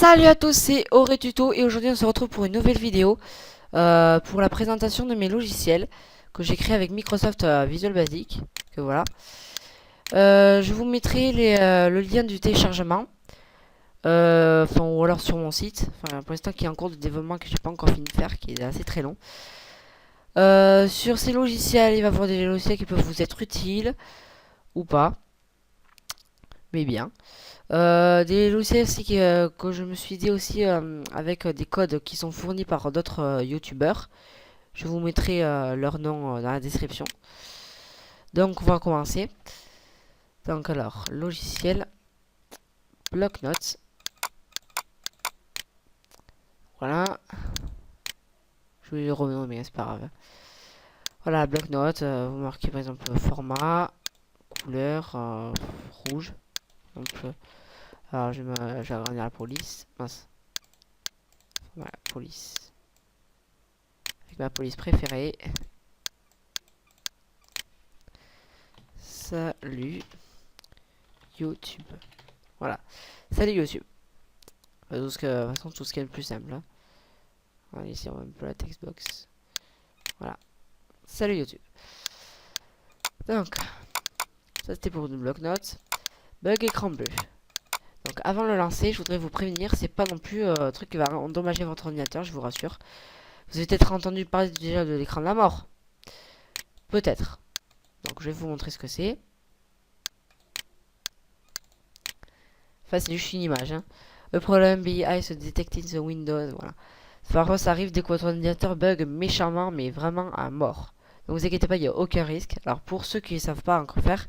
Salut à tous, c'est Auré Tuto et aujourd'hui on se retrouve pour une nouvelle vidéo pour la présentation de mes logiciels que j'ai créé avec Microsoft Visual Basic. Que voilà. Je vous mettrai le lien du téléchargement, ou alors sur mon site. Enfin, pour l'instant qui est en cours de développement que j'ai pas encore fini de faire, qui est assez très long. Sur ces logiciels, il va y avoir des logiciels qui peuvent vous être utiles ou pas, mais bien. Des logiciels aussi que je me suis dit aussi avec des codes qui sont fournis par d'autres youtubeurs. Je vous mettrai leur nom dans la description. Donc on va commencer. Donc alors, logiciel, bloc-notes. Voilà. Je vais le renommer, mais c'est pas grave. Voilà, bloc-notes. Vous marquez par exemple format, couleur, rouge. Donc, alors je vais agrandir la police. Mince. Voilà, police. Avec ma police préférée. Salut YouTube. Voilà. Salut YouTube. De toute façon, tout ce qui est le plus simple. Hein. Voilà, ici, on va un peu la textbox. Voilà. Salut YouTube. Donc, ça c'était pour le bloc-notes. Bug écran bleu. Donc, avant de le lancer, je voudrais vous prévenir, c'est pas non plus un truc qui va endommager votre ordinateur, je vous rassure. Vous avez peut-être entendu parler déjà de l'écran de la mort. Peut-être. Donc, je vais vous montrer ce que c'est. Enfin, c'est juste une image. Hein. Le problème BI se detect in the Windows. Voilà. Parfois, ça arrive dès que votre ordinateur bug méchamment, mais vraiment à mort. Ne vous inquiétez pas, il n'y a aucun risque. Alors, pour ceux qui ne savent pas encore faire,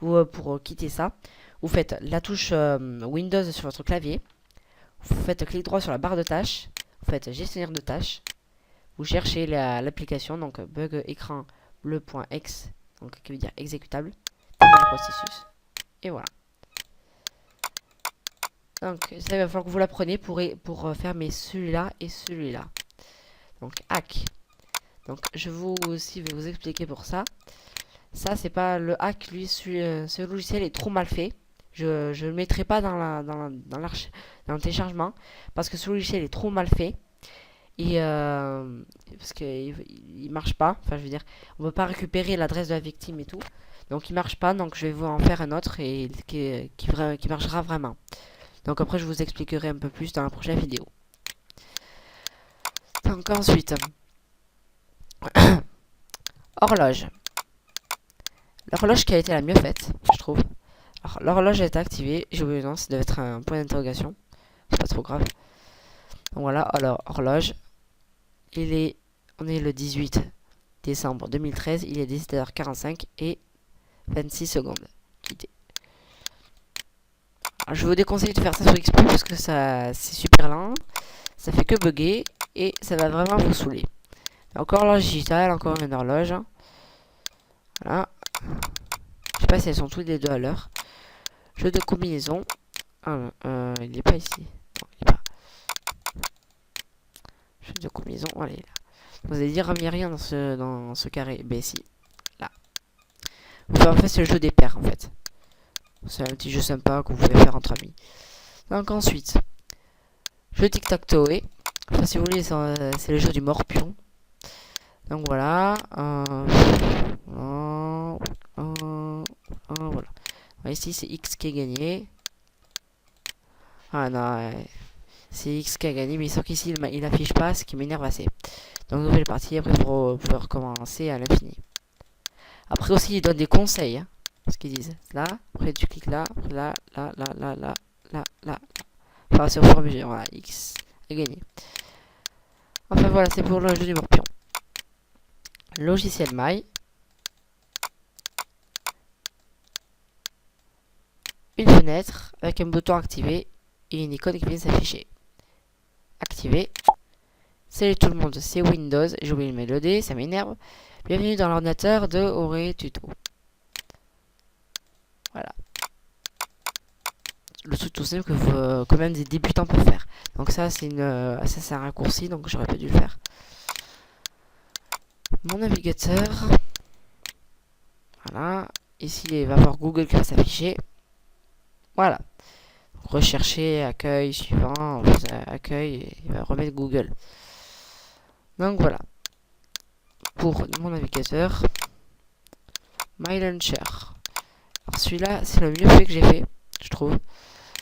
ou pour quitter ça, vous faites la touche Windows sur votre clavier. Vous faites clic droit sur la barre de tâches. Vous faites gestionnaire de tâches. Vous cherchez l'application, donc bug écran bleu.exe, donc qui veut dire exécutable. Le processus. Et voilà. Donc, ça, il va falloir que vous la preniez pour fermer celui-là et celui-là. Donc, hack. Donc, je vous aussi vais vous expliquer pour ça. Ça, c'est pas le hack, lui, ce logiciel est trop mal fait. Je ne le mettrai pas dans le téléchargement parce que ce logiciel est trop mal fait. Et parce qu'il marche pas. Enfin, je veux dire, on ne peut pas récupérer l'adresse de la victime et tout. Donc, il marche pas. Donc, je vais vous en faire un autre et qui marchera vraiment. Donc après je vous expliquerai un peu plus dans la prochaine vidéo. Donc ensuite, horloge. L'horloge qui a été la mieux faite, je trouve. Alors l'horloge a été activée. J'ai oublié le nom, ça devait être un point d'interrogation. C'est pas trop grave. Donc voilà, alors horloge. On est le 18 décembre 2013. Il est 17h45 et 26 secondes. Quitter. Alors, je vous déconseille de faire ça sur XP parce que ça c'est super lent. Ça fait que bugger et ça va vraiment vous saouler. Encore horloge digitale, encore une horloge. Voilà. Je sais pas si elles sont toutes les deux à l'heure. Jeu de combinaison. Il est pas ici. Non, il est pas. Jeu de combinaison. Allez, là. Vous allez dire, il n'y a rien dans ce carré. Ben si. Là. Enfin, en fait, c'est le jeu des paires, en fait. C'est un petit jeu sympa que vous pouvez faire entre amis. Donc ensuite, jeu tic-tac-toe. Enfin, si vous voulez, c'est le jeu du morpion. Donc voilà. Voilà. Ici, c'est X qui est gagné. Ah non, c'est X qui a gagné, mais sauf qu'ici, il affiche pas, ce qui m'énerve assez. Donc, nouvelle partie, après, vous pouvez recommencer à l'infini. Après aussi, ils donnent des conseils. Hein, ce qu'ils disent. Là, après, tu cliques là, là, là, là, là, là, là, là. Enfin, c'est au fur et à mesure. Voilà, X a gagné. Enfin, voilà, c'est pour le jeu du morpion. Logiciel My. Une fenêtre avec un bouton activé et une icône qui vient s'afficher. Activé. Salut tout le monde, c'est Windows. J'ai oublié de mettre le D, ça m'énerve. Bienvenue dans l'ordinateur de Auré Tuto. Voilà. Le truc tout simple que même des débutants peuvent faire. Donc ça c'est un raccourci, donc j'aurais pas dû le faire. Mon navigateur. Voilà. Ici il va y avoir Google qui va s'afficher. Voilà. rechercher accueil suivant, accueil, et il va remettre Google. Donc voilà. Pour mon navigateur, My Launcher. Alors celui-là, c'est le mieux fait que j'ai fait, je trouve.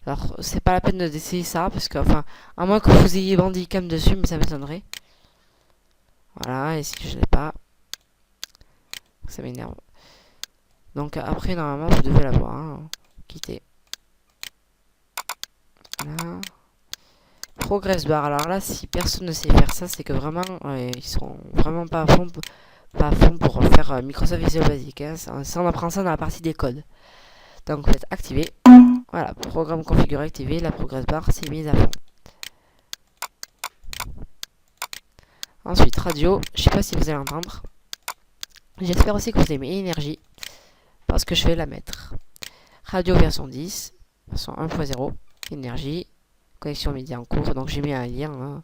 Alors c'est pas la peine d'essayer ça, parce que, enfin, à moins que vous ayez Bandicam dessus, mais ça m'étonnerait. Voilà, et si je l'ai pas, ça m'énerve. Donc après, normalement, vous devez l'avoir. Hein. Quitter. Voilà. Progress bar. Alors là, si personne ne sait faire ça, c'est que vraiment, ils sont vraiment pas à fond pour faire Microsoft Visual Basic. Hein. Ça, on apprend ça dans la partie des codes. Donc vous faites activer. Voilà, programme configuré activé. La progress bar s'est mise à fond. Ensuite, radio. Je sais pas si vous allez entendre. J'espère aussi que vous aimez énergie. Parce que je vais la mettre. Radio version 10. Version 1.0. Énergie. Connexion média en cours. Donc j'ai mis un lien. Hein.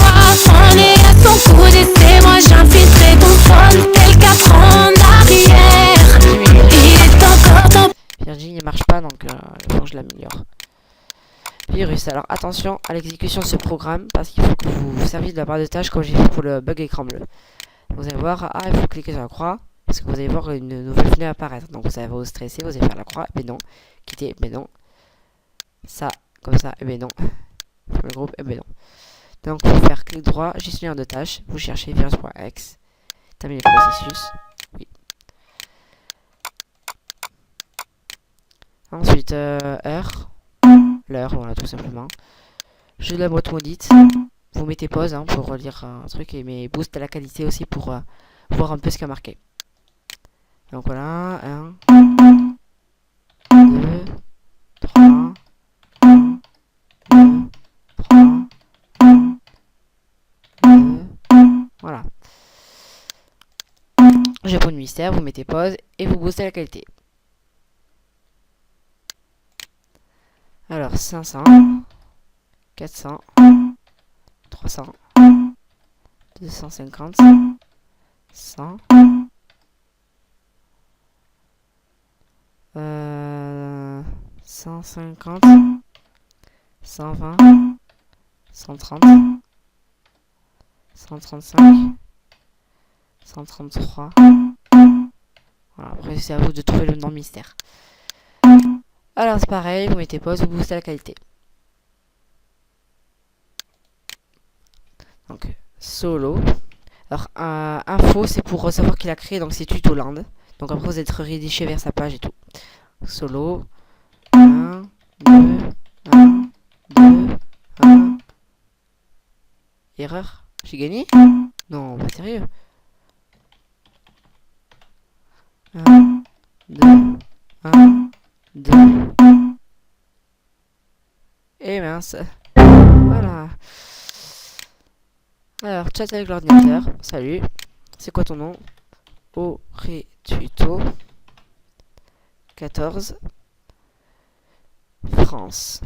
On est à ton coup d'essai, moi j'infiltrerai ton phone tel 4 ans en arrière. Il est encore temps. Virgin ne marche pas, donc il faut que je l'améliore. Virus. Alors attention à l'exécution de ce programme, parce qu'il faut que vous vous serviez de la barre de tâches comme j'ai fait pour le bug écran bleu. Vous allez voir, il faut cliquer sur la croix, parce que vous allez voir une nouvelle fenêtre apparaître. Donc vous allez vous stresser, vous allez faire la croix, et ben non. Quitter, et ben non. Ça, comme ça, et ben non. Le groupe, et ben non. Donc pour faire clic droit, gestionnaire de tâches, vous cherchez virus.exe, terminer le processus. Oui. Ensuite, heure. L'heure, voilà, tout simplement. Jeu de la boîte maudite. Vous mettez pause hein, pour relire un truc, mais boost à la qualité aussi pour voir un peu ce qu'il y a marqué. Donc voilà, 1, 2, 3, 1, 2, 3, 1, 2, voilà. Japon de mystère, vous mettez pause et vous boostez la qualité. Alors 500, 400, 300, 250, 100, 150, 120, 130, 135, 133. Voilà, après c'est à vous de trouver le nom mystère. Alors c'est pareil, vous mettez pause, vous boostez la qualité. Donc solo. Alors info c'est pour savoir qu'il a créé, donc c'est Tutoland. Donc après vous êtes redirigé vers sa page et tout. Solo. 1, 2, 1, 2, 1. Erreur. J'ai gagné? Non, pas sérieux. 1, 2, 1, 2. Et mince. Voilà. Alors, chat avec l'ordinateur. Salut. C'est quoi ton nom? Oretuto 14 France.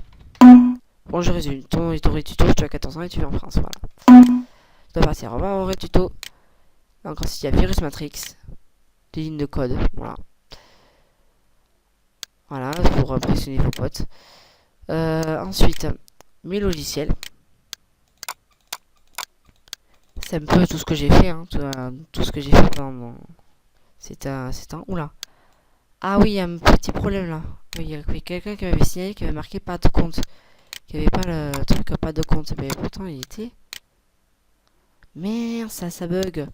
Bon, je résume. Ton Oretuto, tu as 14 ans et tu vis en France. Voilà. Tu dois partir. Au revoir, Oretuto. Donc, ensuite, il y a Virus Matrix. Des lignes de code. Voilà. Voilà, pour impressionner vos potes. Ensuite, mes logiciels. C'est un peu tout ce que j'ai fait, hein, tout ce que j'ai fait pendant mon... C'est un... Oula. Ah oui, il y a un petit problème là. Oui, il y avait quelqu'un qui m'avait signalé qui avait marqué pas de compte. Qui avait pas le truc pas de compte. Mais pourtant, il était... Merde, ça bug.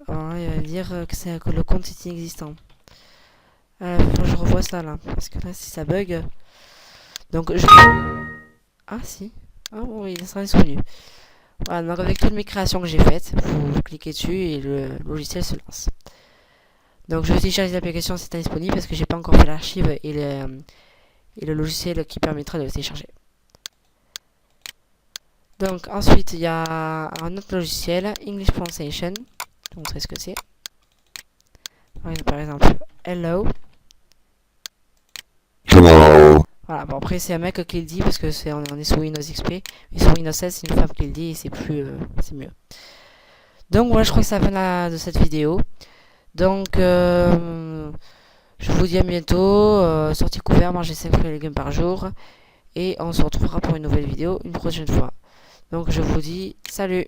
Alors, il va me dire que le compte est inexistant. Faut que je revois ça là. Parce que là, si ça bug... Donc, je... Ah si. Ah bon, il sera disponible. Voilà, donc avec toutes mes créations que j'ai faites, vous cliquez dessus et le logiciel se lance. Donc je vais télécharger l'application si c'est disponible parce que j'ai pas encore fait l'archive et le logiciel qui permettra de le télécharger. Donc ensuite il y a un autre logiciel, English Pronunciation. Je vais vous montrer ce que c'est. Par exemple, Hello. Hello. Voilà, bon après c'est un mec qui le dit parce que on est sous Windows XP, mais sur Windows 16 c'est une femme qui le dit et c'est plus c'est mieux. Donc voilà, je crois que c'est la fin de cette vidéo. Donc Je vous dis à bientôt. Sortez couverts, mangez 5 fruits et légumes par jour. Et on se retrouvera pour une nouvelle vidéo une prochaine fois. Donc je vous dis salut.